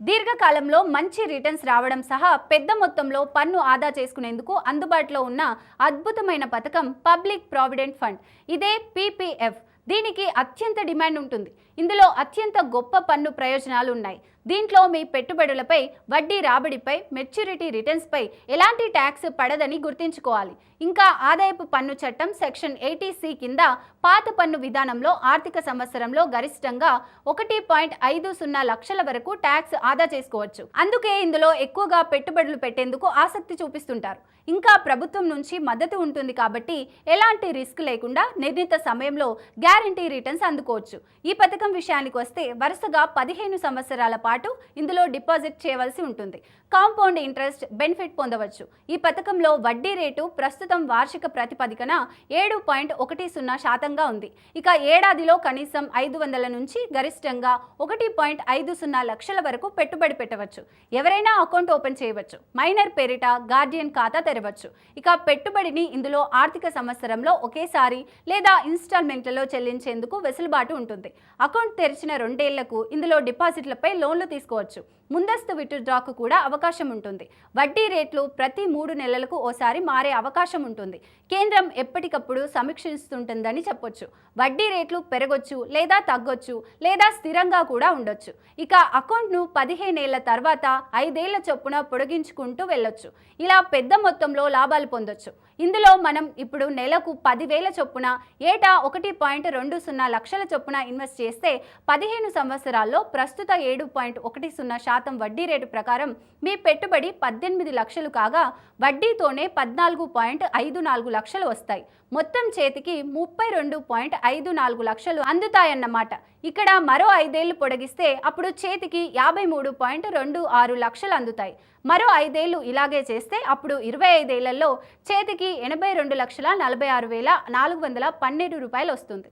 దీర్ఘకాలంలో మంచి రిటర్న్స్ రావడం సహా పెద్ద మొత్తంలో పన్ను ఆదా చేసుకునేందుకు అందుబాటులో ఉన్న అద్భుతమైన పథకం పబ్లిక్ ప్రావిడెంట్ ఫండ్. ఇదే పీపీఎఫ్. దీనికి అత్యంత డిమాండ్ ఉంటుంది. ఇందులో అత్యంత గొప్ప పన్ను ప్రయోజనాలు ఉన్నాయి. దీంట్లో మీ పెట్టుబడులపై, వడ్డీ రాబడిపై, మెచ్యూరిటీ రిటర్న్స్పై ఎలాంటి ట్యాక్స్ పడదని గుర్తుంచుకోవాలి. ఇంకా ఆదాయపు పన్ను చట్టం సెక్షన్ 80C కింద పాత పన్ను విధానంలో ఆర్థిక సంవత్సరంలో గరిష్టంగా 1.50 లక్షల వరకు ట్యాక్స్ ఆదా చేసుకోవచ్చు. అందుకే ఇందులో ఎక్కువగా పెట్టుబడులు పెట్టేందుకు ఆసక్తి చూపిస్తుంటారు. ఇంకా ప్రభుత్వం నుంచి మద్దతు ఉంటుంది కాబట్టి ఎలాంటి రిస్క్ లేకుండా నిర్ణీత సమయంలో గ్యారంటీ రిటర్న్స్ అందుకోవచ్చు. ఈ పథకం విషయానికి వస్తే వరుసగా 15 సంవత్సరాల పాటు ఇందులో డిపాజిట్ చేయవలసి ఉంటుంది. కాంపౌండ్ ఇంట్రెస్ట్ బెనిఫిట్ పొందవచ్చు. ఈ పథకంలో వడ్డీ రేటు ప్రస్తుతం వార్షిక ప్రాతిపదికన 7.10% ఉంది. ఇక ఏడాదిలో కనీసం 500 నుంచి గరిష్టంగా 1.50 లక్షల వరకు పెట్టుబడి పెట్టవచ్చు. ఎవరైనా అకౌంట్ ఓపెన్ చేయవచ్చు. మైనర్ పేరిట గార్డియన్ ఖాతా తెరవచ్చు. ఇక పెట్టుబడిని ఇందులో ఆర్థిక సంవత్సరంలో ఒకేసారి లేదా ఇన్స్టాల్మెంట్లలో చెల్లించేందుకు వెసులుబాటు ఉంటుంది. అకౌంట్ తెరిచిన 2 ఏళ్లకు ఇందులో డిపాజిట్లపై లోన్లు తీసుకోవచ్చు. ముందస్తు విత్డ్రాకు కూడా అవకాశం ఉంటుంది. వడ్డీ రేట్లు ప్రతి 3 నెలలకు ఓసారి మారే అవకాశం ఉంటుంది. కేంద్రం ఎప్పటికప్పుడు సమీక్షిస్తుంటుందని చెప్పొచ్చు. వడ్డీ రేట్లు పెరగొచ్చు లేదా తగ్గొచ్చు లేదా స్థిరంగా కూడా ఉండొచ్చు. ఇక అకౌంట్ను 15 ఏళ్ల తర్వాత 5 ఏళ్ల చొప్పున పొడిగించుకుంటూ వెళ్ళొచ్చు. ఇలా పెద్ద మొత్తంలో లాభాలు పొందొచ్చు. ఇందులో మనం ఇప్పుడు నెలకు 10,000 చొప్పున ఏటా 1.20 లక్షల చొప్పున ఇన్వెస్ట్ చేస్తే 15 సంవత్సరాల్లో ప్రస్తుత 7.10% వడ్డీ రేటు ప్రకారం మీ పెట్టుబడి 18 లక్షలు కాగా వడ్డీతోనే 14.54 లక్షలు వస్తాయి. మొత్తం చేతికి 32.54 లక్షలు అందుతాయన్నమాట. ఇక్కడ మరో 5 ఏళ్లు పొడిగిస్తే అప్పుడు చేతికి 53.26 లక్షలు అందుతాయి. మరో 5 ఏళ్లు ఇలాగే చేస్తే అప్పుడు 25 ఏళ్లలో చేతికి 82,46,412 రూపాయలు వస్తుంది.